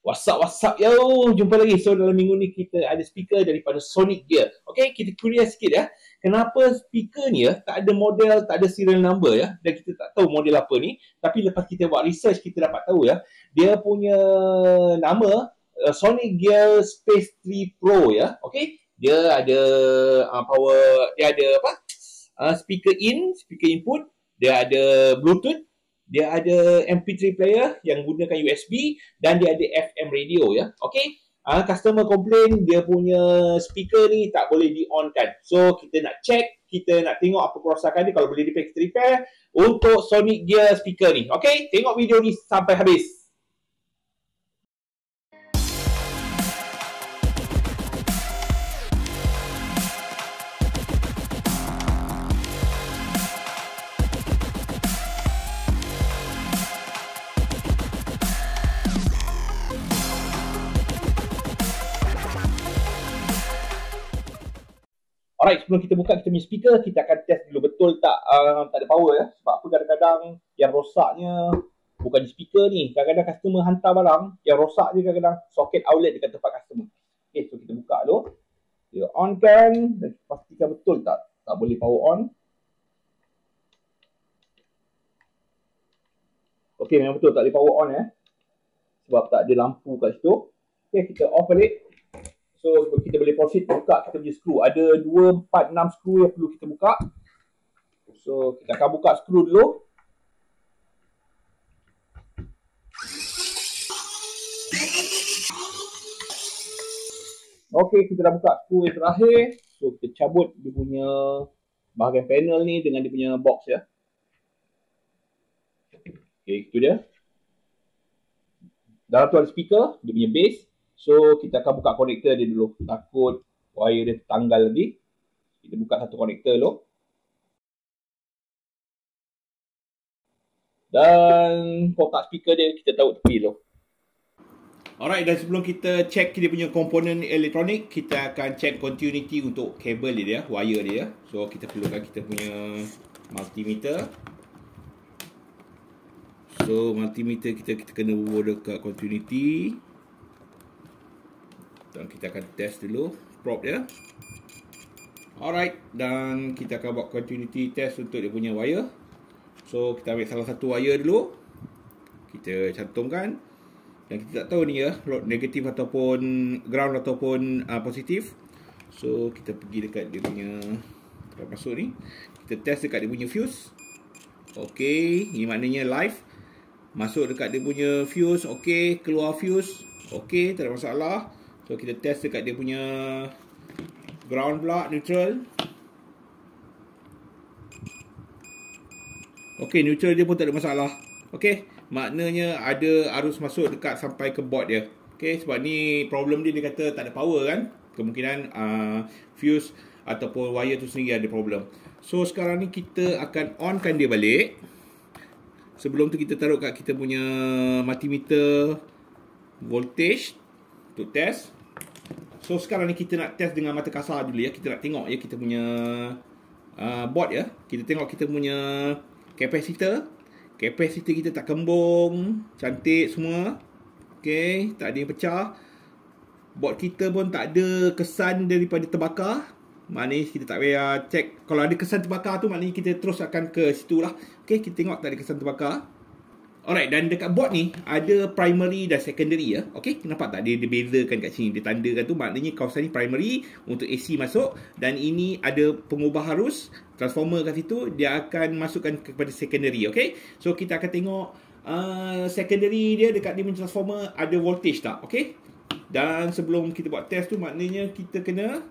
What's up yo. Jumpa lagi. So dalam minggu ni kita ada speaker daripada Sonic Gear. Okay, kita curious sikit ya. Kenapa speaker ni ya tak ada model, tak ada serial number ya. Dan kita tak tahu model apa ni. Tapi lepas kita buat research kita dapat tahu ya. Dia punya nama Sonic Gear Space 3 Pro ya. Okay. Dia ada power, dia ada apa? Speaker in, speaker input, dia ada Bluetooth, dia ada MP3 player yang gunakan USB dan dia ada FM radio ya. Okey. Customer complain dia punya speaker ni tak boleh di-on-kan. So kita nak check, kita nak tengok apa kerosakan dia, kalau boleh repair kita repair untuk Sonic Gear speaker ni. Okey, tengok video ni sampai habis. Alright, sebelum kita buka kita punya speaker, kita akan test dulu betul tak ada power ya. Sebab apa kadang-kadang yang rosaknya bukan di speaker ni. Kadang-kadang customer hantar barang, yang rosak dia kadang-kadang soket outlet dekat tempat customer. Okay, so kita buka dulu. Kita on kan, dan pastikan betul tak boleh power on. Okay, memang betul tak boleh power on ya. Sebab tak ada lampu kat situ. Okay, kita off balik. So, kita boleh proceed buka kita punya skru. Ada 2, 4, 6 skru yang perlu kita buka. So, kita akan buka skru dulu. Okey, kita dah buka skru yang terakhir. So, kita cabut dia punya bahagian panel ni dengan dia punya box ya. Okey, itu dia. Dalam tu ada speaker, dia punya base. So, kita akan buka konektor dia dulu. Takut wire dia tertanggal lagi. Kita buka satu konektor dulu. Dan kotak speaker dia kita taruh tepi dulu. Alright, dan sebelum kita check dia punya komponen elektronik, kita akan check continuity untuk kabel dia, wire dia. So, kita perlukan kita punya multimeter. So, multimeter kita kena bawa dekat continuity. Dan kita akan test dulu probe dia. Alright, dan kita akan buat continuity test untuk dia punya wire. So, kita ambil salah satu wire dulu. Kita cantumkan. Dan kita tak tahu ni ya, load negatif ataupun ground ataupun positif. So, kita pergi dekat dia punya tempat masuk ni. Kita test dekat dia punya fuse. Okey, ini maknanya live. Masuk dekat dia punya fuse, okey, keluar fuse. Okey, tak ada masalah. So, kita test dekat dia punya ground pula, neutral. Okey, neutral dia pun tak ada masalah. Okey, maknanya ada arus masuk dekat sampai ke board dia. Okey, sebab ni problem dia kata tak ada power kan. Kemungkinan fuse ataupun wire tu sendiri ada problem. So, sekarang ni kita akan onkan dia balik. Sebelum tu kita taruh kat kita punya multimeter voltage untuk test. So, sekarang ni kita nak test dengan mata kasar dulu ya. Kita nak tengok ya kita punya board ya. Kita tengok kita punya kapasitor. Kapasitor kita tak kembung, cantik semua. Okey, tak ada yang pecah. Board kita pun tak ada kesan daripada terbakar. Maknanya kita tak payah check. Kalau ada kesan terbakar tu maknanya kita terus akan ke situ lah. Okey, kita tengok tak ada kesan terbakar. Alright, dan dekat board ni ada primary dan secondary ya. Okey, nampak tak dia bezakan kat sini, dia tandakan tu maknanya kawasan ni primary untuk AC masuk, dan ini ada pengubah arus transformer kat situ, dia akan masukkan kepada secondary. Okey, so kita akan tengok secondary dia dekat dia punya transformer ada voltage tak. Okey, dan sebelum kita buat test tu maknanya kita kena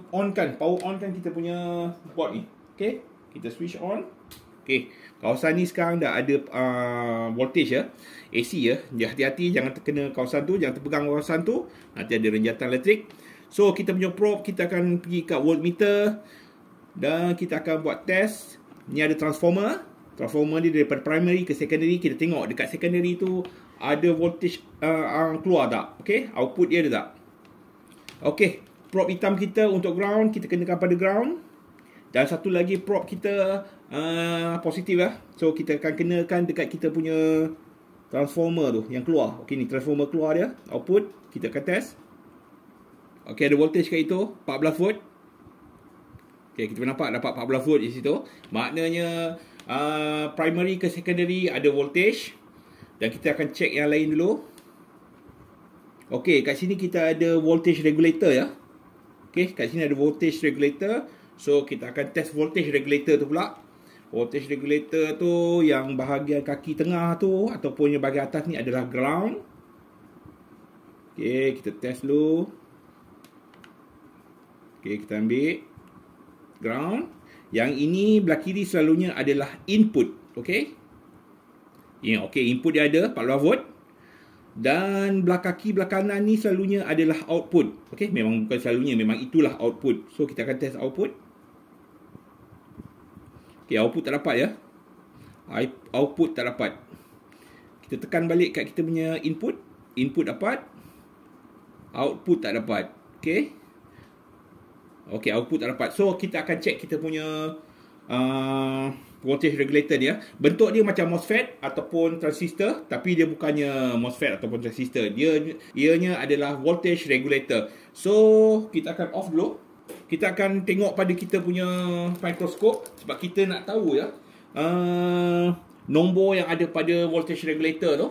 on kan, power on kan kita punya board ni. Okey, kita switch on. Okey, kawasan ni sekarang dah ada voltage ya, AC ya. Dia hati-hati jangan terkena kawasan tu, jangan terpegang kawasan tu, nanti ada renjatan elektrik. So, kita punya probe kita akan pergi kat voltmeter dan kita akan buat test. Ni ada transformer. Transformer dia daripada primary ke secondary. Kita tengok dekat secondary tu ada voltage keluar tak. Okey, output dia ada tak. Okey, probe hitam kita untuk ground, kita kenakan pada ground. Dan satu lagi probe kita positif lah. So kita akan kenakan dekat kita punya transformer tu yang keluar. Okey, ni transformer keluar dia, output. Kita akan test. Okey, ada voltage kat itu, 14 volt. Okey, kita nampak dapat 14 volt di situ. Maknanya primary ke secondary ada voltage. Dan kita akan check yang lain dulu. Okey, kat sini kita ada voltage regulator ya. Okey, kat sini ada voltage regulator. So, kita akan test voltage regulator tu pula. Voltage regulator tu yang bahagian kaki tengah tu ataupun yang bahagian atas ni adalah ground. Okey, kita test dulu. Okey, kita ambil ground. Yang ini belah kiri selalunya adalah input. Okey. Ya, okey, input dia ada 14 volt. Dan belah kaki belah kanan ni selalunya adalah output. Okey, memang bukan selalunya, memang itulah output. So, kita akan test output. Okey, output tak dapat ya. Output tak dapat. Kita tekan balik kat kita punya input. Input dapat. Output tak dapat. Okey. Okey, output tak dapat. So, kita akan check kita punya voltage regulator dia. Bentuk dia macam MOSFET ataupun transistor, tapi dia bukannya MOSFET ataupun transistor. Ianya adalah voltage regulator. So, kita akan off dulu. Kita akan tengok pada kita punya mikroskop sebab kita nak tahu ya nombor yang ada pada voltage regulator tu.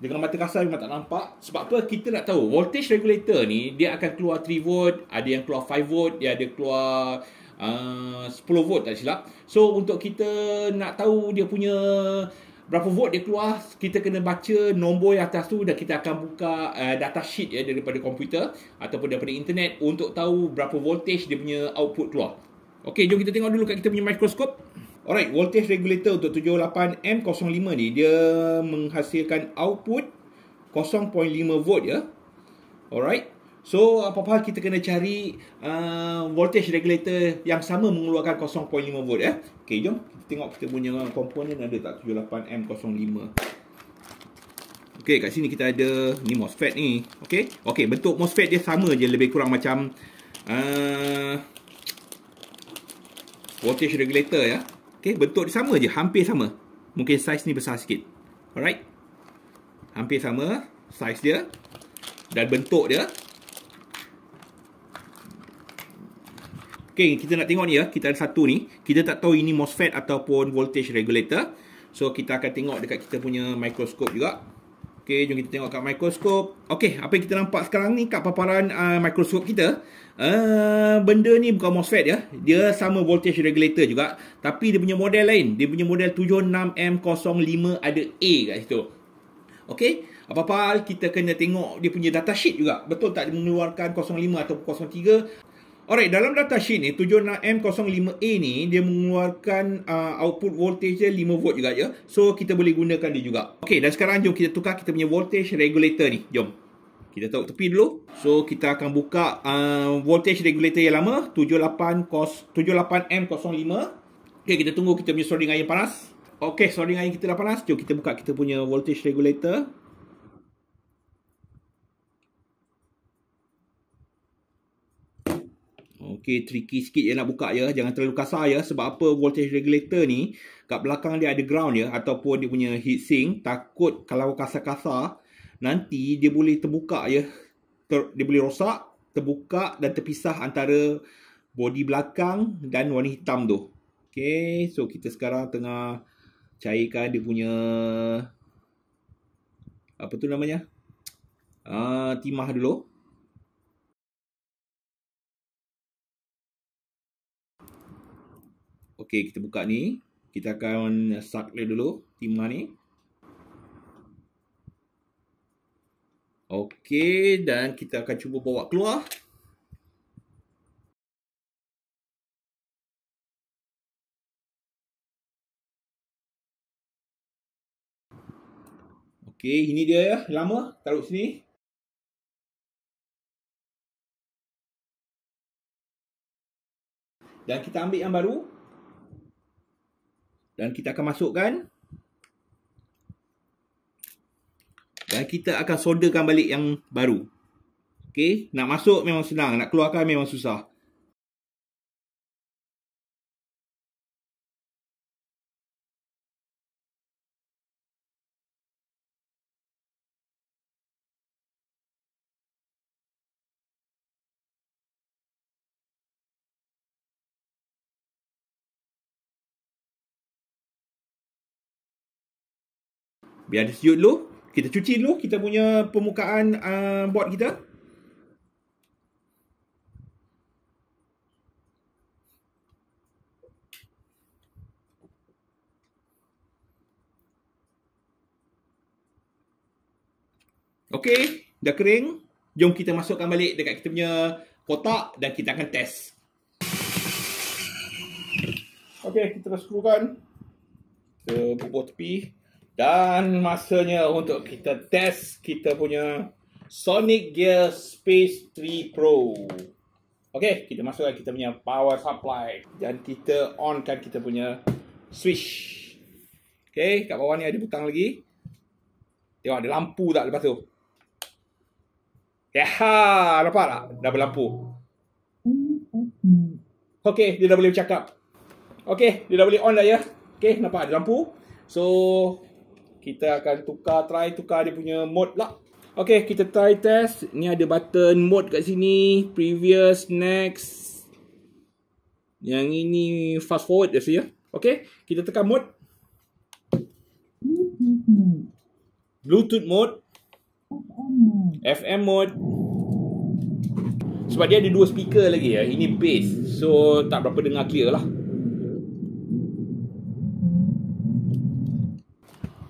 Dengan mata kasar memang tak nampak. Sebab apa? Kita nak tahu voltage regulator ni dia akan keluar 3 volt, ada yang keluar 5 volt, dia ada keluar 10 volt tak silap. So untuk kita nak tahu dia punya berapa volt dia keluar, kita kena baca nombor yang atas tu dan kita akan buka data sheet ya daripada komputer ataupun daripada internet untuk tahu berapa voltage dia punya output keluar. Okey, jom kita tengok dulu kat kita punya mikroskop. Alright, voltage regulator untuk 78M05 ni dia menghasilkan output 0.5 volt ya. Alright. So apa-apa kita kena cari voltage regulator yang sama mengeluarkan 0.5 volt ya. Okey, jom kita tengok kita punya komponen ada tak 78M05. Okey, kat sini kita ada ni MOSFET ni. Okey. Okey, bentuk MOSFET dia sama je, lebih kurang macam voltage regulator ya. Okey, bentuk dia sama je, hampir sama. Mungkin saiz ni besar sikit. Alright. Hampir sama saiz dia dan bentuk dia. Okey, kita nak tengok ni ya. Kita ada satu ni. Kita tak tahu ini MOSFET ataupun voltage regulator. So, kita akan tengok dekat kita punya mikroskop juga. Okey, jom kita tengok kat mikroskop. Okey, apa yang kita nampak sekarang ni kat paparan mikroskop kita. Benda ni bukan MOSFET ya. Dia sama voltage regulator juga. Tapi dia punya model lain. Dia punya model 76M05 ada A kat situ. Okey, apa-apa kita kena tengok dia punya data sheet juga. Betul tak dia mengeluarkan 05 ataupun 03. Alright, dalam data sheet ni 76M05A ni dia mengeluarkan output voltage dia 5 volt juga ya. So kita boleh gunakan dia juga. Okey, dan sekarang jom kita tukar kita punya voltage regulator ni. Jom. Kita taruh tepi dulu. So kita akan buka voltage regulator yang lama 78M05. Okey, kita tunggu kita punya soldering iron panas. Okey, soldering iron kita dah panas. Jom kita buka kita punya voltage regulator. Okey, tricky sikit je nak buka ya. Jangan terlalu kasar ya. Sebab apa, voltage regulator ni kat belakang dia ada ground ya. Ataupun dia punya heatsink. Takut kalau kasar-kasar nanti dia boleh terbuka ya. Dia boleh rosak, terbuka dan terpisah antara bodi belakang dan warna hitam tu. Okey, so kita sekarang tengah cairkan dia punya apa tu namanya? Timah dulu. Okey, kita buka ni. Kita akan suck dia dulu, timah ni. Okey, dan kita akan cuba bawa keluar. Okey, ini dia ya, lama. Taruh sini. Dan kita ambil yang baru. Dan kita akan masukkan. Dan kita akan solderkan balik yang baru. Okey, nak masuk memang senang, nak keluarkan memang susah. Biar dia sejuk dulu. Kita cuci dulu kita punya permukaan board kita. Okey, dah kering. Jom kita masukkan balik dekat kita punya kotak dan kita akan test. Okey, kita screwkan ke bubur tepi dan masanya untuk kita test kita punya Sonic Gear Space 3 Pro. Okey, kita masukkan kita punya power supply dan kita onkan kita punya switch. Okey, kat bawah ni ada butang lagi. Tengok ada lampu tak lepas tu? Ya, nampak tak? Dah berlampu. Okey, dia dah boleh bercakap. Okey, dia dah boleh on dah ya. Okey, nampak ada lampu. So, kita akan try tukar dia punya mode lah. Okey, kita try test. Ni ada button mode kat sini. Previous, next. Yang ini fast forward dah ya. Okey, kita tekan mode. Bluetooth mode. FM mode. Sebab dia ada dua speaker lagi ya. Ini bass. So tak berapa dengar clear lah.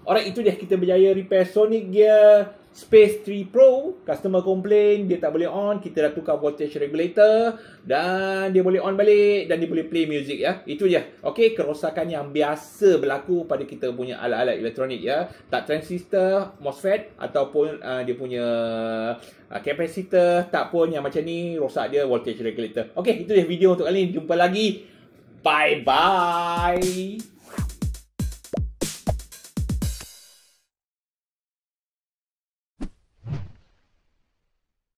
Alright, itu dia kita berjaya repair Sonic Gear Space 3 Pro. Customer complain dia tak boleh on. Kita dah tukar voltage regulator dan dia boleh on balik dan dia boleh play music ya. Itu dia. Okey, kerosakan yang biasa berlaku pada kita punya alat-alat elektronik ya. Tak transistor, MOSFET ataupun dia punya capacitor, tak pun yang macam ni rosak dia voltage regulator. Okey, itu dia video untuk kali ni. Jumpa lagi. Bye bye.